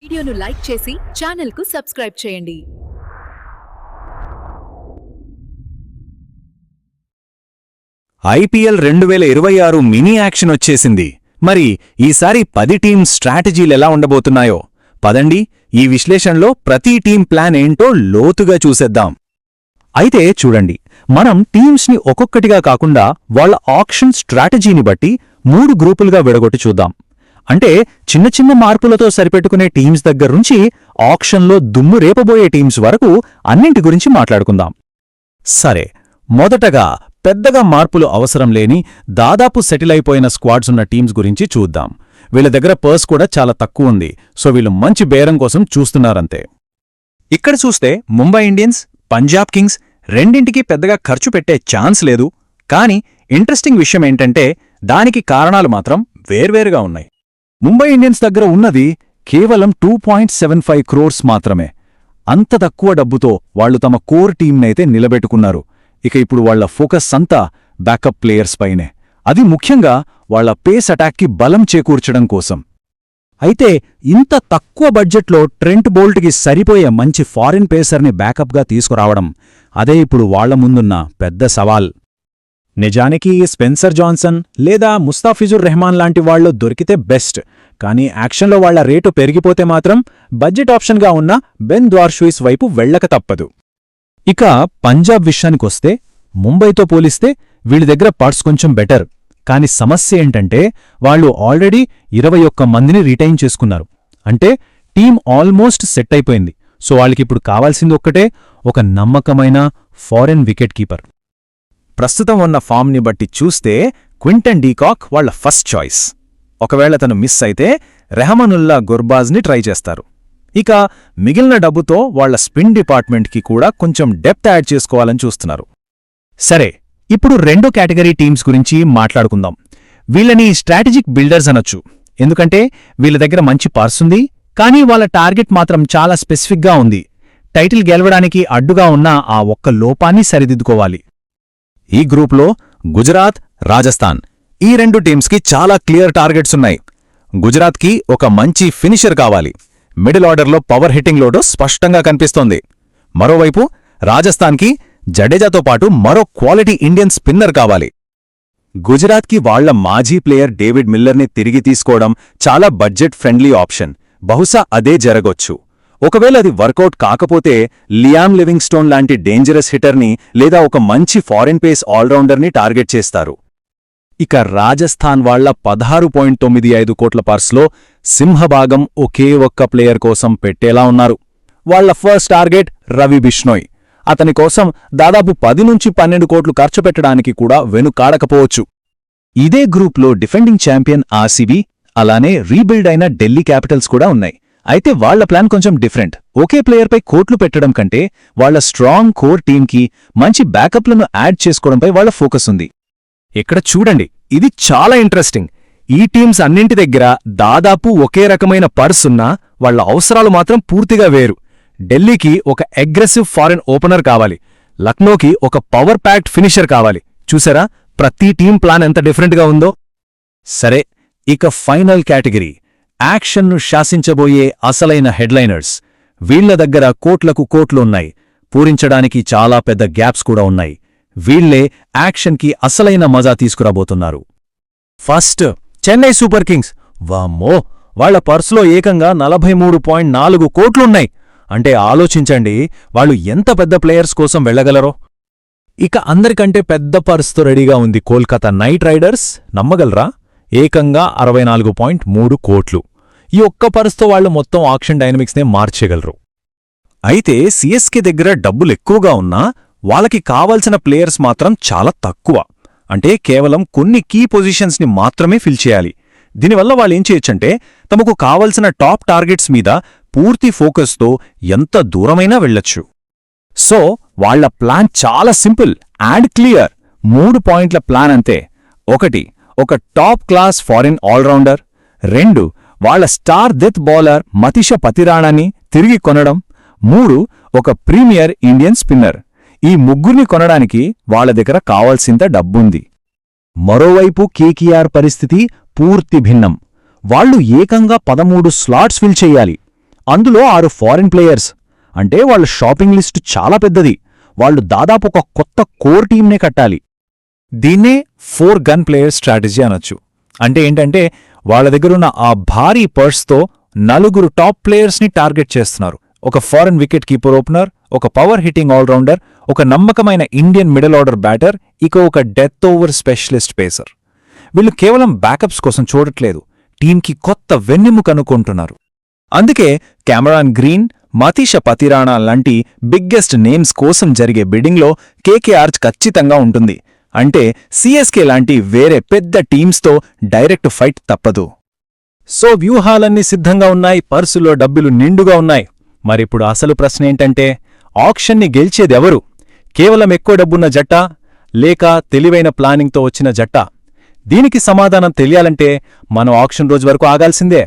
వీడియోను లైక్ చేసి ఛానల్కు సబ్స్క్రైబ్ చేయండి. IPL 2026 మినీ యాక్షన్ వచ్చేసింది. మరి ఈసారి 10 టీమ్ స్ట్రాటజీలెలా ఉండబోతున్నాయో పదండి ఈ విశ్లేషణలో ప్రతి టీం ప్లాన్ ఏంటో లోతుగా చూసేద్దాం. అయితే చూడండి, మనం టీమ్స్ని ఒక్కొక్కటిగా కాకుండా వాళ్ళ ఆక్షన్ స్ట్రాటజీని బట్టి 3 గ్రూపులుగా విడగొట్టి చూద్దాం. అంటే చిన్న చిన్న మార్పులతో సరిపెట్టుకునే టీమ్స్ దగ్గర్నుంచి ఆక్షన్లో దుమ్ము రేపబోయే టీమ్స్ వరకు అన్నింటి గురించి మాట్లాడుకుందాం. సరే, మొదటగా పెద్దగా మార్పులు అవసరం లేని దాదాపు సెటిల్ అయిపోయిన స్క్వాడ్స్ ఉన్న టీమ్స్ గురించి చూద్దాం. వీళ్ళ దగ్గర పర్స్ కూడా చాలా తక్కువ ఉంది, సో వీళ్ళు మంచి బేరం కోసం చూస్తున్నారంతే. ఇక్కడ చూస్తే ముంబై ఇండియన్స్, పంజాబ్ కింగ్స్ రెండింటికి పెద్దగా ఖర్చు పెట్టే ఛాన్స్ లేదు. కానీ ఇంట్రెస్టింగ్ విషయం ఏంటంటే దానికి కారణాలు మాత్రం వేర్వేరుగా ఉన్నాయి. ముంబై ఇండియన్స్ దగ్గర ఉన్నది కేవలం 2.75 crores మాత్రమే. అంత తక్కువ డబ్బుతో వాళ్లు తమ కోర్ టీంనైతే నిలబెట్టుకున్నారు. ఇక ఇప్పుడు వాళ్ల ఫోకస్ అంతా బ్యాకప్ ప్లేయర్స్ పైనే, అది ముఖ్యంగా వాళ్ల పేస్ అటాక్కి బలం చేకూర్చడం కోసం. అయితే ఇంత తక్కువ బడ్జెట్లో ట్రెంట్ బోల్ట్కి సరిపోయే మంచి ఫారిన్ పేసర్ని బ్యాకప్గా తీసుకురావడం, అదే ఇప్పుడు వాళ్ల ముందున్న పెద్ద సవాల్. నిజానికి స్పెన్సర్ జాన్సన్ లేదా ముస్తాఫిజుర్ రెహమాన్ లాంటి వాళ్లు దొరికితే బెస్ట్, కానీ యాక్షన్లో వాళ్ల రేటు పెరిగిపోతే మాత్రం బడ్జెట్ ఆప్షన్గా ఉన్న బెన్ ద్వార్షుయిస్ వైపు వెళ్లక తప్పదు. ఇక పంజాబ్ విషయానికొస్తే ముంబైతో పోలిస్తే వీళ్ళ దగ్గర పర్స్ కొంచెం బెటర్. కాని సమస్య ఏంటంటే వాళ్లు ఆల్రెడీ 21 మందిని రిటైన్ చేసుకున్నారు. అంటే టీం ఆల్మోస్ట్ సెట్ అయిపోయింది. సో వాళ్ళకిప్పుడు కావాల్సింది ఒక్కటే, ఒక నమ్మకమైన ఫారెన్ వికెట్ కీపర్. ప్రస్తుతం ఉన్న ఫామ్ని బట్టి చూస్తే క్వింటన్ డీకాక్ వాళ్ల ఫస్ట్ చాయిస్. ఒకవేళ తను మిస్ అయితే రెహమానుల్లా గుర్బాజ్ని ట్రై చేస్తారు. ఇక మిగిలిన డబ్బుతో వాళ్ల స్పిన్ డిపార్ట్మెంట్కి కూడా కొంచెం డెప్త్ యాడ్ చేసుకోవాలని చూస్తున్నారు. సరే, ఇప్పుడు రెండో కేటగిరీ టీమ్స్ గురించి మాట్లాడుకుందాం. వీళ్ళని స్ట్రాటజిక్ బిల్డర్స్ అనొచ్చు, ఎందుకంటే వీళ్ళ దగ్గర మంచి పర్సుంది, కానీ వాళ్ళ టార్గెట్ మాత్రం చాలా స్పెసిఫిక్గా ఉంది. టైటిల్ గెలవడానికి అడ్డుగా ఉన్న ఆ ఒక్క లోపాన్ని సరిదిద్దుకోవాలి. ఈ గ్రూప్లో గుజరాత్, రాజస్థాన్ ఈ 2 టీమ్స్కి చాలా క్లియర్ టార్గెట్స్ ఉన్నాయి. గుజరాత్కి ఒక మంచి ఫినిషర్ కావాలి. మిడిల్ ఆర్డర్లో పవర్ హిట్టింగ్ లోటు స్పష్టంగా కనిపిస్తోంది. మరోవైపు రాజస్థాన్కి జడేజాతో పాటు మరో క్వాలిటీ ఇండియన్ స్పిన్నర్ కావాలి. గుజరాత్కి వాళ్ల మాజీ ప్లేయర్ డేవిడ్ మిల్లర్ని తిరిగి తీసుకోవడం చాలా బడ్జెట్ ఫ్రెండ్లీ ఆప్షన్. బహుశా అదే జరగొచ్చు. ఒకవేళ అది వర్కౌట్ కాకపోతే లియామ్ లివింగ్స్టోన్ లాంటి డేంజరస్ హిట్టర్ని లేదా ఒక మంచి ఫారిన్ పేస్ ఆల్రౌండర్ని టార్గెట్ చేస్తారు. ఇక రాజస్థాన్ వాళ్ల 16.95 కోట్ల పర్స్లో సింహభాగం ఒకే ఒక్క ప్లేయర్ కోసం పెట్టేలా ఉన్నారు. వాళ్ల ఫస్ట్ టార్గెట్ రవి బిష్నోయ్. అతని కోసం దాదాపు 10 నుంచి 12 కోట్లు ఖర్చు పెట్టడానికి కూడా వెనుకాడకపోవచ్చు. ఇదే గ్రూప్లో డిఫెండింగ్ ఛాంపియన్ RCB, అలానే రీబిల్డ్ అయిన ఢిల్లీ క్యాపిటల్స్ కూడా ఉన్నాయి. అయితే వాళ్ల ప్లాన్ కొంచెం డిఫరెంట్. ఒకే ప్లేయర్పై కోట్లు పెట్టడం కంటే వాళ్ల స్ట్రాంగ్ కోర్ టీంకి మంచి బ్యాకప్లను యాడ్ చేసుకోవడంపై వాళ్ల ఫోకస్ ఉంది. ఇక్కడ చూడండి, ఇది చాలా ఇంట్రెస్టింగ్. ఈ టీమ్స్ అన్నింటి దగ్గర దాదాపు ఒకే రకమైన పర్స్ ఉన్నా వాళ్ల అవసరాలు మాత్రం పూర్తిగా వేరు. ఢిల్లీకి ఒక అగ్రెసివ్ ఫారెన్ ఓపెనర్ కావాలి, లక్నోకి ఒక పవర్ ప్యాక్డ్ ఫినిషర్ కావాలి. చూసారా ప్రతి టీం ప్లాన్ ఎంత డిఫరెంట్గా ఉందో? సరే, ఇక ఫైనల్ కేటగిరీ యాక్షన్ను శాసించబోయే అసలైన హెడ్లైనర్స్. వీళ్ల దగ్గర కోట్లకు కోట్లు ఉన్నాయి, పూరించడానికి చాలా పెద్ద గ్యాప్స్ కూడా ఉన్నాయి. వీళ్లే యాక్షన్కి అసలైన మజా తీసుకురాబోతున్నారు. First Chennai super kings. వామ్మో, వాళ్ల పర్సులో ఏకంగా 43.4 కోట్లున్నాయి. అంటే ఆలోచించండి, వాళ్ళు ఎంత పెద్ద ప్లేయర్స్ కోసం వెళ్లగలరో. ఇక అందరికంటే పెద్ద పర్సుతో రెడీగా ఉంది కోల్కతా నైట్ రైడర్స్. నమ్మగలరా? ఏకంగా 64.3 కోట్లు. ఈ ఒక్క పర్సుతో వాళ్లు మొత్తం ఆక్షన్ డైనమిక్స్నే మార్చేయగలరు. అయితే సిఎస్కే దగ్గర డబ్బులెక్కువగా ఉన్నా వాళ్ళకి కావాల్సిన ప్లేయర్స్ మాత్రం చాలా తక్కువ. అంటే కేవలం కొన్ని కీ పొజిషన్స్ని మాత్రమే ఫిల్ చేయాలి. దీనివల్ల వాళ్ళేం చేయొచ్చంటే తమకు కావలసిన టాప్ టార్గెట్స్ మీద పూర్తి ఫోకస్తో ఎంత దూరమైనా వెళ్లొచ్చు. సో వాళ్ల ప్లాన్ చాలా సింపుల్ అండ్ క్లియర్. 3 పాయింట్ల ప్లాన్ అంతే. 1, ఒక టాప్ క్లాస్ ఫారిన్ ఆల్రౌండర్. 2, వాళ్ల స్టార్ డెత్ బౌలర్ మతిష పతిరాణాని తిరిగి కొనడం. 3, ఒక ప్రీమియర్ ఇండియన్ స్పిన్నర్. ఈ ముగ్గురిని కొనడానికి వాళ్ల దగ్గర కావాల్సింత డబ్బుంది. మరోవైపు కేకేఆర్ పరిస్థితి పూర్తి భిన్నం. వాళ్లు ఏకంగా 13 స్లాట్స్ ఫిల్ చెయ్యాలి. అందులో 6 ఫారిన్ ప్లేయర్స్. అంటే వాళ్ళ షాపింగ్ లిస్ట్ చాలా పెద్దది. వాళ్ళు దాదాపు ఒక కొత్త కోర్ టీంనే కట్టాలి. దీన్నే 4 గన్ ప్లేయర్ స్ట్రాటజీ అనొచ్చు. అంటే ఏంటంటే వాళ్ళ దగ్గరున్న ఆ భారీ పర్స్తో 4 టాప్ ప్లేయర్స్ని టార్గెట్ చేస్తున్నారు. ఒక ఫారెన్ వికెట్ కీపర్ ఓపెనర్, ఒక పవర్ హిట్టింగ్ ఆల్రౌండర్, ఒక నమ్మకమైన ఇండియన్ మిడిల్ ఆర్డర్ బ్యాటర్, ఇక ఒక డెత్ ఓవర్ స్పెషలిస్ట్ పేసర్. వీళ్ళు కేవలం బ్యాకప్స్ కోసం చూడట్లేదు, టీంకి కొత్త వెన్నెముక కనుక్కుంటున్నారు. అందుకే కెమెరాన్ గ్రీన్, మతీష పతిరాణా లాంటి బిగ్గెస్ట్ నేమ్స్ కోసం జరిగే బిడ్డింగ్లో కేకేఆర్ ఖచ్చితంగా ఉంటుంది. అంటే సిఎస్కే లాంటి వేరే పెద్ద టీమ్స్తో డైరెక్ట్ ఫైట్ తప్పదు. సో వ్యూహాలన్నీ సిద్ధంగా ఉన్నాయి, పర్సులో డబ్బులు నిండుగా ఉన్నాయి. మరిప్పుడు అసలు ప్రశ్న ఏంటంటే, ఆక్షన్ని గెలిచేదెవరు? కేవలం ఎక్కువ డబ్బున్న జట్టా, లేక తెలివైన ప్లానింగ్తో వచ్చిన జట్టా? దీనికి సమాధానం తెలియాలంటే మనం ఆక్షన్ రోజు వరకు ఆగాల్సిందే.